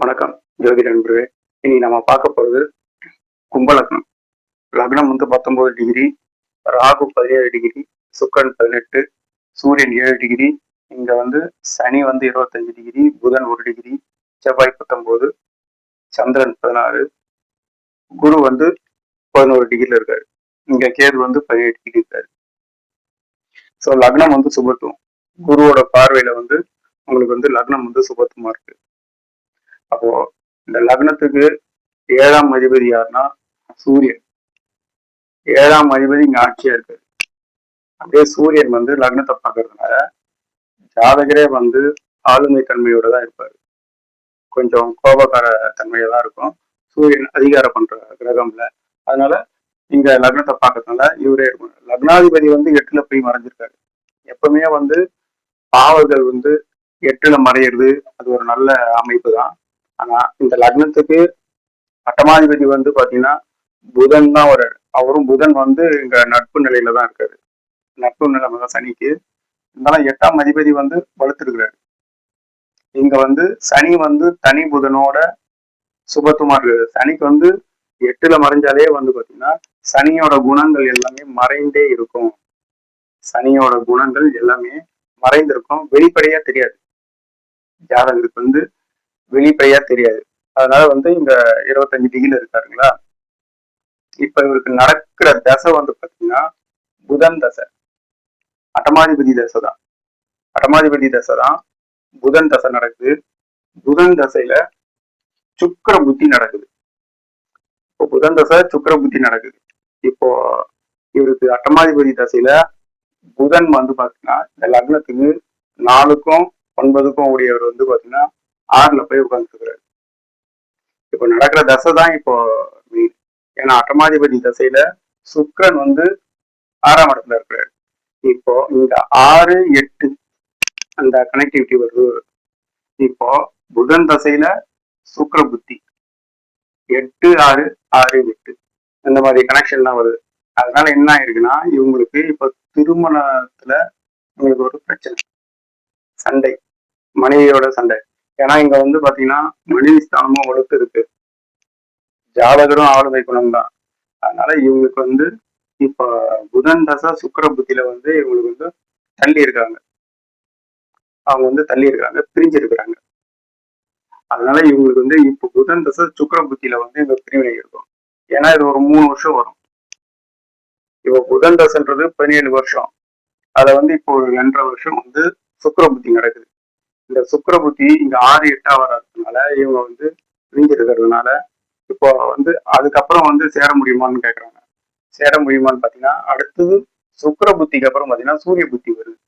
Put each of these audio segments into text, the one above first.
வணக்கம் ஜோதி நண்பர்களே. இனி நம்ம பார்க்க போறது கும்ப லக்னம். லக்னம் வந்து 19 டிகிரி, ராகு 17 டிகிரி, சுக்கிரன் 18, சூரியன் 7 டிகிரி. இங்க வந்து சனி வந்து 25 டிகிரி, புதன் 1 டிகிரி, செவ்வாய் 19, சந்திரன் 16, குரு வந்து 11 டிகிரில இருக்காரு. இங்க கேது வந்து 17 டிகிரி இருக்காரு. ஸோ லக்னம் வந்து சுபத்துவம். குருவோட பார்வையில வந்து உங்களுக்கு வந்து லக்னம் வந்து சுபத்துவமா இருக்கு. அப்போ இந்த லக்னத்துக்கு 7ஆம் அதிபதி யாருன்னா சூரியன். 7ஆம் அதிபதி இங்க ஆட்சியா இருக்கு. அப்படியே சூரியன் வந்து லக்னத்தை பார்க்கறதுனால ஜாதகரே வந்து ஆளுமை தன்மையோட தான் இருப்பாரு. கொஞ்சம் கோபக்கார தன்மையா தான் இருக்கும். சூரியன் அதிகாரம் பண்ற கிரகம்ல. அதனால இங்க லக்னத்தை பார்க்கறதுனால இவரே இருக்கும். லக்னாதிபதி வந்து 8ல போய் மறைஞ்சிருக்காரு. எப்பவுமே வந்து பாவர்கள் வந்து 8ல மறையிறது அது ஒரு நல்ல அமைப்பு தான். ஆனா இந்த லக்னத்துக்கு அட்டமாதிபதி வந்து பாத்தீங்கன்னா புதன் தான் வர்றாரு. அவரும் புதன் வந்து இங்க நட்பு நிலையில தான் இருக்காரு. நட்பு நிலைமை தான் சனிக்கு. இருந்தாலும் 8ஆம் அதிபதி வந்து வலுத்திருக்கிறாரு. இங்க வந்து சனி வந்து தனி புதனோட சுபத்துவமா இருக்குது. சனிக்கு வந்து 8ல மறைஞ்சாலே வந்து பாத்தீங்கன்னா சனியோட குணங்கள் எல்லாமே மறைந்தே இருக்கும். சனியோட குணங்கள் எல்லாமே மறைந்திருக்கும். வெளிப்படையா தெரியாது. ஜாதகருக்கு வந்து வெளிப்படையா தெரியாது. அதனால வந்து இங்க 25 டிகிரில இருக்காருங்களா. இப்ப இவருக்கு நடக்கிற தசை வந்து பாத்தீங்கன்னா புதன் தசை. அட்டமாதிபதி தசை தான். அட்டமாதிபதி தசை தான். புதன் தசை நடக்குது. புதன் தசையில சுக்கிர புத்தி நடக்குது. இப்போ புதன் தசை சுக்கிர புத்தி நடக்குது. இப்போ இவருக்கு அட்டமாதிபதி தசையில புதன் வந்து பாத்தீங்கன்னா இந்த லக்னத்துக்கு 4க்கும் 9க்கும் உடையவர் வந்து பாத்தீங்கன்னா 6ல போய் உட்கார்ந்துருக்கிறாரு. இப்போ நடக்கிற தசை தான் இப்போ ஏன்னா அட்டமாதிபதி தசையில சுக்கிரன் வந்து 6ஆம் இடத்துல இருக்கிறாரு. இப்போ இந்த 6, 8 அந்த கனெக்டிவிட்டி வருது. இப்போ புதன் தசையில சுக்கிர புத்தி 8, 6, 6, 8 இந்த மாதிரி கனெக்ஷன்லாம் வருது. அதனால என்ன ஆயிருக்குன்னா இவங்களுக்கு இப்போ திருமணத்துல உங்களுக்கு ஒரு பிரச்சனை, சண்டை, மனைவியோட சண்டை. ஏன்னா இங்க வந்து பாத்தீங்கன்னா மனைவி ஸ்தானமும் வலுத்து இருக்கு. ஜாதகரும் ஆளுமை குணம் தான். அதனால இவங்களுக்கு வந்து இப்ப புதன் தசை சுக்கிர புத்தியில வந்து இவங்களுக்கு வந்து தள்ளி இருக்காங்க. அவங்க வந்து தள்ளி இருக்காங்க, பிரிஞ்சிருக்கிறாங்க. அதனால இவங்களுக்கு வந்து இப்போ புதன் தசை சுக்கிர புத்தியில வந்து இந்த பிரிவினை இருக்கும். ஏன்னா இது ஒரு 3 வருஷம் வரும். இப்போ புதன் தசைன்றது 17 வருஷம். அதை வந்து இப்போ ஒரு 2.5 வருஷம் வந்து சுக்கிர புத்தி நடக்குது. இந்த சுக்கிர புத்தி இங்க 6, 8 வர்றதுனால இவங்க வந்து பிரிஞ்சிருக்கிறதுனால இப்போ வந்து அதுக்கப்புறம் வந்து சேர முடியுமான்னு கேட்கறாங்க. சேர முடியுமான்னு பாத்தீங்கன்னா அடுத்தது சுக்கிர புத்திக்கு அப்புறம் பாத்தீங்கன்னா சூரிய புத்தி வருது.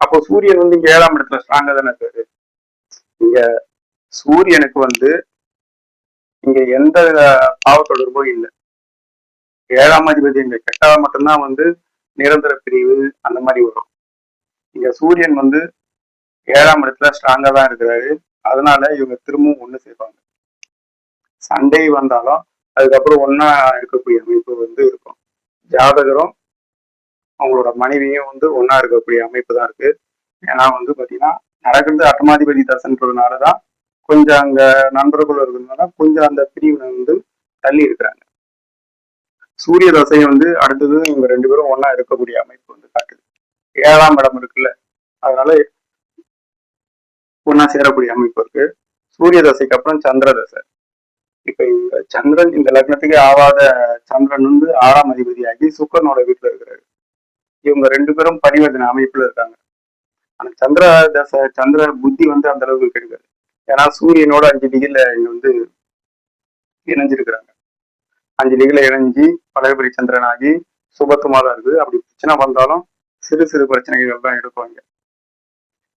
அப்போ சூரியன் வந்து இங்க 7ஆம் இடத்துல ஸ்ட்ராங்கா தானே இருக்காரு. இங்க சூரியனுக்கு வந்து இங்க எந்த பாவ தொடர்பும் இல்லை. 7ஆம் அதிபதி இங்க கெட்டதா மட்டும்தான் வந்து நிரந்தர பிரிவு அந்த மாதிரி வரும். இங்க சூரியன் வந்து 7ஆம் இடத்துல ஸ்ட்ராங்கா தான் இருக்கிறாரு. அதனால இவங்க திரும்பவும் ஒண்ணு சேர்ப்பாங்க. சண்டை வந்தாலும் அதுக்கப்புறம் ஒன்னா இருக்கக்கூடிய அமைப்பு வந்து இருக்கும். ஜாதகரும் அவங்களோட மனைவியும் வந்து ஒன்னா இருக்கக்கூடிய அமைப்பு தான் இருக்கு. ஏன்னா வந்து பாத்தீங்கன்னா நடக்கிறது அட்டமாதிபதி தசைன்றதுனாலதான் கொஞ்சம் அங்க நண்பர்கள் இருக்கிறதுனால கொஞ்சம் அந்த பிரிவினை வந்து தள்ளி இருக்கிறாங்க. சூரிய தசை வந்து அடுத்தது இவங்க 2 பேரும் ஒன்னா இருக்கக்கூடிய அமைப்பு வந்து காட்டுது. 7ஆம் இடம் இருக்குல்ல, அதனால ஒன்னா சேரக்கூடிய அமைப்பு இருக்கு. சூரிய தசைக்கு அப்புறம் சந்திர தசை. இப்ப இந்த சந்திரன் இந்த லக்னத்துக்கே ஆவாத சந்திரன் வந்து 6ஆம் அதிபதியாகி சுக்கரனோட வீட்டுல இருக்கிறாரு. இவங்க 2 பேரும் பரிவர்த்தனை அமைப்புல இருக்காங்க. ஆனா சந்திர புத்தி வந்து அந்த அளவுக்கு கிடைக்காது. ஏன்னா சூரியனோட 5 டிகிரில இங்க வந்து இணைஞ்சிருக்கிறாங்க. 5 டிகிரில இணைஞ்சி பலகபரி சந்திரன் ஆகி சுபத்துவமா தான் இருக்குது. அப்படி பிரச்சனை வந்தாலும் சிறு சிறு பிரச்சனைகள் தான் எடுப்பாங்க.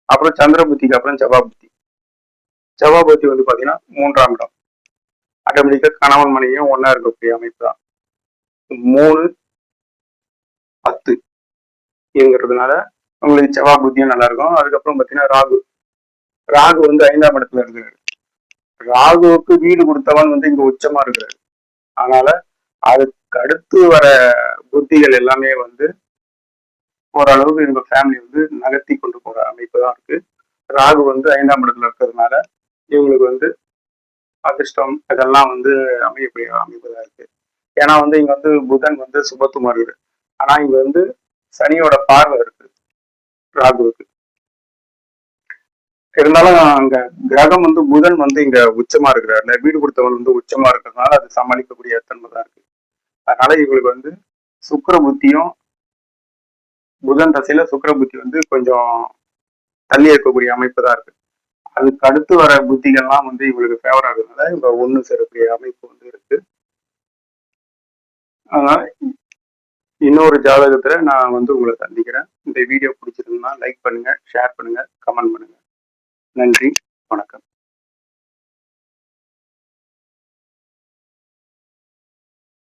அப்புறம் சந்திர புத்திக்கு அப்புறம் செவ்வாய் புத்தி. செவ்வாய் புத்தி வந்து பாத்தீங்கன்னா 3ஆம் இடம். ஆட்டோமேட்டிக்கா கணவன் மனைவியும் ஒன்னா இருக்கக்கூடிய அமைப்பு தான். 3, 10 இயங்குறதுனால உங்களுக்கு செவ்வாய் புத்தியும் நல்லா இருக்கும். அதுக்கப்புறம் பாத்தீங்கன்னா ராகு வந்து 5ஆம் இடத்துல இருக்கிறாரு. ராகுவுக்கு வீடு கொடுத்தவன் வந்து இங்க உச்சமா இருக்கிறாரு. அதனால அதுக்கு அடுத்து வர புத்திகள் எல்லாமே வந்து ஓரளவுக்கு இந்த ஃபேமிலி வந்து நகர்த்தி கொண்டு போற அமைப்பு தான் இருக்கு. ராகு வந்து 5ஆம் இடத்துல இருக்கிறதுனால இவங்களுக்கு வந்து அதிர்ஷ்டம் இதெல்லாம் வந்து அமையக்கூடிய அமைப்புதான் இருக்கு. ஏன்னா வந்து இங்க வந்து புதன் வந்து சுபத்துவமா இருக்குது. ஆனா இங்க வந்து சனியோட பார்வை இருக்கு ராகுவுக்கு. இருந்தாலும் அங்க கிரகம் வந்து புதன் வந்து இங்க உச்சமா இருக்கிறாருல, வீடு கொடுத்தவன் வந்து உச்சமா இருக்கிறதுனால அது சமாளிக்கக்கூடிய தன்மை தான் இருக்கு. அதனால இவங்களுக்கு வந்து சுக்கிர புத்தியும் புதன் தசையில சுக்கிர புத்தி வந்து கொஞ்சம் தள்ளி இருக்கக்கூடிய அமைப்பு தான் இருக்கு. அதுக்கு அடுத்து வர புத்திகள்லாம் வந்து இவங்களுக்கு ஃபேவர் ஆகுறதுனால இவங்க ஒண்ணு சேரக்கூடிய அமைப்பு வந்து இருக்கு. அதனால இன்னொரு ஜாதகத்துல நான் வந்து உங்களை சந்திக்கிறேன். இந்த வீடியோ பிடிச்சிருந்தா லைக் பண்ணுங்க, ஷேர் பண்ணுங்க, கமெண்ட் பண்ணுங்க. நன்றி, வணக்கம்.